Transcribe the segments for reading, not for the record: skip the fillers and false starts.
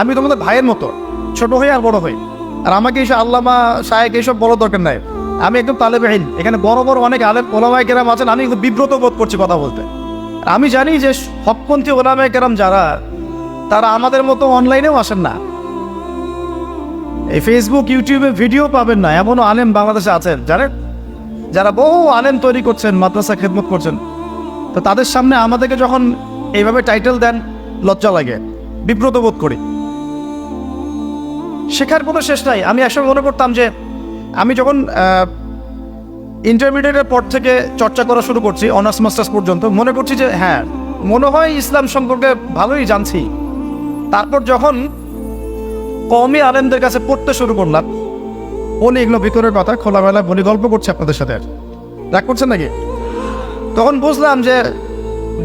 আমি তোমাদের ভাইয়ের মতো, ছোট হই আর বড় হই। আর আমাকে এইসব আল্লামা শায়েখ এইসব বড় দরকার নাই। আমি একদম তালেবে ইলম। এখানে বড় বড় অনেক আলেম ওলামায়ে কেরাম আছেন, আমি একটু বিব্রত বোধ করছি কথা বলতে। আর আমি জানি যে হকপন্থী ওলামায়ে কেরাম যারা, তারা আমাদের মতো অনলাইনেও আসেন না। এই ফেসবুক ইউটিউবে ভিডিও পাবেন না এমনও আলেম বাংলাদেশে আছেন যারা বহু আলেম তৈরি করছেন, মাদ্রাসা খেদমত করছেন। তো তাদের সামনে আমাদেরকে যখন এইভাবে টাইটেল দেন, লজ্জা লাগে, বিব্রত বোধ করি। শেখার কোনো শেষ নাই। আমি একসময় মনে করতাম যে আমি যখন ইন্টারমিডিয়েটের পর থেকে চর্চা করা শুরু করছি, অনার্স মাস্টার্স পর্যন্ত, মনে করছি যে হ্যাঁ, মনে হয় ইসলাম সম্পর্কে ভালোই জানছি। তারপর যখন কওমি আলেমদের কাছে পড়তে শুরু করলাম, বলি এগুলো ভিতরের কথা, খোলামেলা বলি, গল্প করছি আপনাদের সাথে, রাগ করছেন নাকি? তখন বুঝলাম যে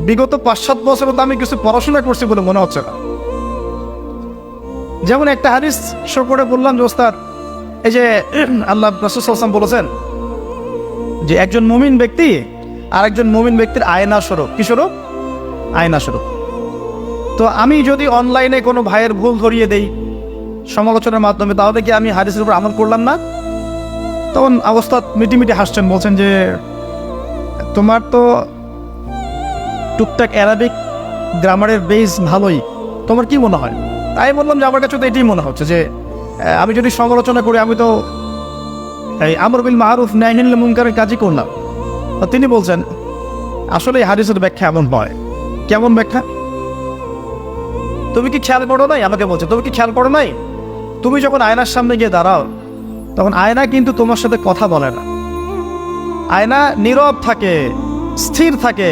বিগত 5-7 বছর তো আমি কিছু পড়াশোনা করছি বলে মনে হচ্ছে না। যেমন একটা হাদিস শো করে বললাম যে ওস্তাদ, এই যে আল্লাহ রাসূল সাল্লাল্লাহু আলাইহি ওয়াসাল্লাম বলেছেন যে একজন মুমিন ব্যক্তি আর একজন মুমিন ব্যক্তির আয়না স্বরূপ। কি স্বরূপ? আয়না স্বরূপ। তো আমি যদি অনলাইনে কোনো ভাইয়ের ভুল ধরিয়ে দেই সমালোচনার মাধ্যমে, তাহলে কি আমি হাদিসের উপর আমল করলাম না? তখন ওস্তাদ মিটিমিটি হাসছেন, বলছেন যে তোমার তো টুকটাক অ্যারাবিক গ্রামারের বেস ভালোই, তোমার কি মনে হয়? তাই বললাম যে আমার কাছে তো এটাই মনে হচ্ছে যে আমি যদি সমালোচনা করি, আমি তো এই আমর বিল মারুফ নাহি আনিল মুনকারের কাজই করলাম। তিনি বলছেন আসলে এই হাদিসের ব্যাখ্যা এমন নয়। কেমন ব্যাখ্যা? তুমি কি খেয়াল করো নাই? আমাকে বলছে তুমি কি খেয়াল করো নাই, তুমি যখন আয়নার সামনে গিয়ে দাঁড়াও, তখন আয়না কিন্তু তোমার সাথে কথা বলে না। আয়না নীরব থাকে, স্থির থাকে,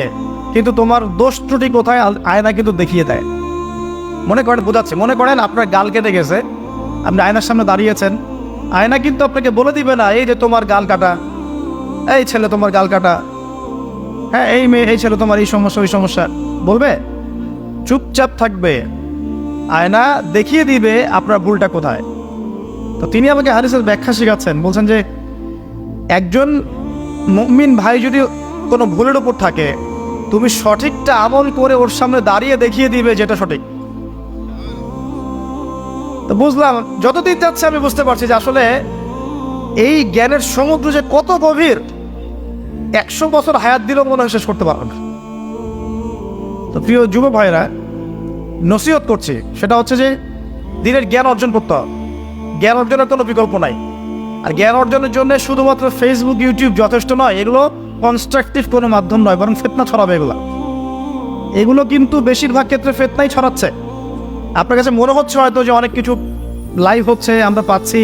কিন্তু তোমার দোষ ত্রুটি কোথায় আয়না কিন্তু দেখিয়ে দেয়। মনে করেন, বোঝাচ্ছে, মনে করেন আপনার গাল কেটে গেছে, আপনি আয়নার সামনে দাঁড়িয়েছেন, আয়না কিন্তু আপনাকে বলে দিবে না এই যে তোমার গাল কাটা, এই ছেলে তোমার গাল কাটা, হ্যাঁ এই মেয়ে, এই ছেলে তোমার এই সমস্যা ওই সমস্যা, বলবে? চুপচাপ থাকবে। আয়না দেখিয়ে দিবে আপনার ভুলটা কোথায়। তো তিনি আমাকে হাদিসের ব্যাখ্যা শেখাচ্ছেন, বলছেন যে একজন মুমিন ভাই যদি কোনো ভুলের উপর থাকে, তুমি সঠিকটা আমল করে ওর সামনে দাঁড়িয়ে দেখিয়ে দিবে যেটা সঠিক। তো বুঝলাম, যতদিন যাচ্ছে আমি বুঝতে পারছি যে আসলে এই জ্ঞানের সমুদ্র যে কত গভীর, 100 বছর হায়াত দিলেও মনে হয় শেষ করতে পারবে না। তো প্রিয় যুব ভাইরা, নসিহত করছি, সেটা হচ্ছে যে দিনের জ্ঞান অর্জন করতে হবে। জ্ঞান অর্জনের কোনো বিকল্প নাই। আর জ্ঞান অর্জনের জন্য শুধুমাত্র ফেসবুক ইউটিউব যথেষ্ট নয়। এগুলো কনস্ট্রাকটিভ কোনো মাধ্যম নয়, বরং ফিতনা ছড়াবে এগুলো কিন্তু বেশিরভাগ ক্ষেত্রে ফিতনাই ছড়াচ্ছে। আপনার কাছে মনে হচ্ছে হয়তো যে অনেক কিছু লাইভ হচ্ছে, আমরা পাচ্ছি,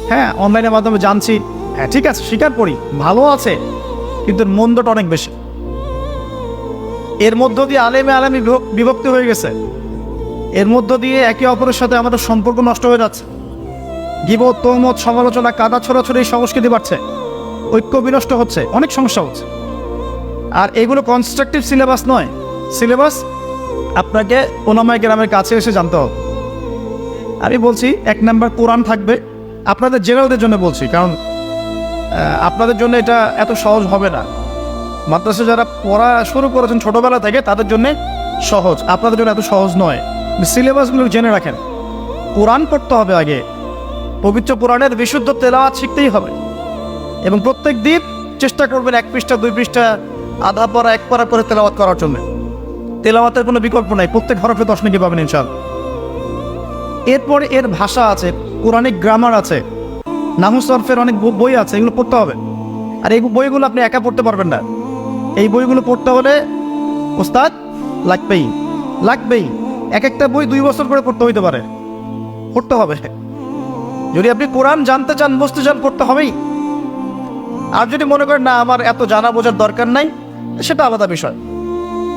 হ্যাঁ অনলাইনের মাধ্যমে জানছি, হ্যাঁ ঠিক আছে, স্বীকার করি ভালো আছে, কিন্তু মন্দটা অনেক বেশি। এর মধ্য দিয়ে আলেমে বিভক্তি হয়ে গেছে। এর মধ্য দিয়ে একে অপরের সাথে আমাদের সম্পর্ক নষ্ট হয়ে যাচ্ছে। গীবত, তহমত, সমালোচনা, কাদা ছড়াছড়ি সংস্কৃতি বাড়ছে, ঐক্য বিনষ্ট হচ্ছে, অনেক সমস্যা হচ্ছে। আর এগুলো কনস্ট্রাকটিভ সিলেবাস নয়। সিলেবাস আপনাকে ওলামায়ে কেরামের কাছে এসে জানতে হবে। আমি বলছি 1 নাম্বার কোরআন থাকবে। আপনাদের জেনারেলদের জন্য বলছি, কারণ আপনাদের জন্য এটা এত সহজ হবে না। মাদ্রাসা যারা পড়া শুরু করেছেন ছোটবেলা থেকে, তাদের জন্য সহজ, আপনাদের জন্য এত সহজ নয়। সিলেবাসগুলো জেনে রাখেন। কোরআন পড়তে হবে আগে, পবিত্র কোরআনের বিশুদ্ধ তেলাওয়াত শিখতেই হবে, এবং প্রত্যেক দিন চেষ্টা করবেন 1 পৃষ্ঠা 2 পৃষ্ঠা, আধা পারা 1 পারা করে তেলাওয়াত করার জন্য। তেলাওয়াতের কোনো বিকল্প নাই, প্রত্যেক হরফে 10 নেকি পাবেন ইনশাআল্লাহ। এরপরে এর ভাষা আছে, কোরআনিক গ্রামার আছে, নাহু সরফের অনেক বই আছে, এগুলো পড়তে হবে। আর এই বইগুলো আপনি একা পড়তে পারবেন না। এই বইগুলো পড়তে হলে ওস্তাদ লাগবেই। এক একটা বই 2 বছর করে পড়তে হইতে পারে, পড়তে হবে। যদি আপনি কোরআন জানতে চান, বুঝতে চান, পড়তে হবেই। আর যদি মনে করেন না আমার এত জানা বোঝার দরকার নাই, সেটা আলাদা বিষয়।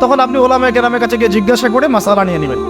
তখন আপনি ওলামায়ে কেরামের কাছে গিয়ে জিজ্ঞাসা করে মাসালা নিয়ে নেবেন।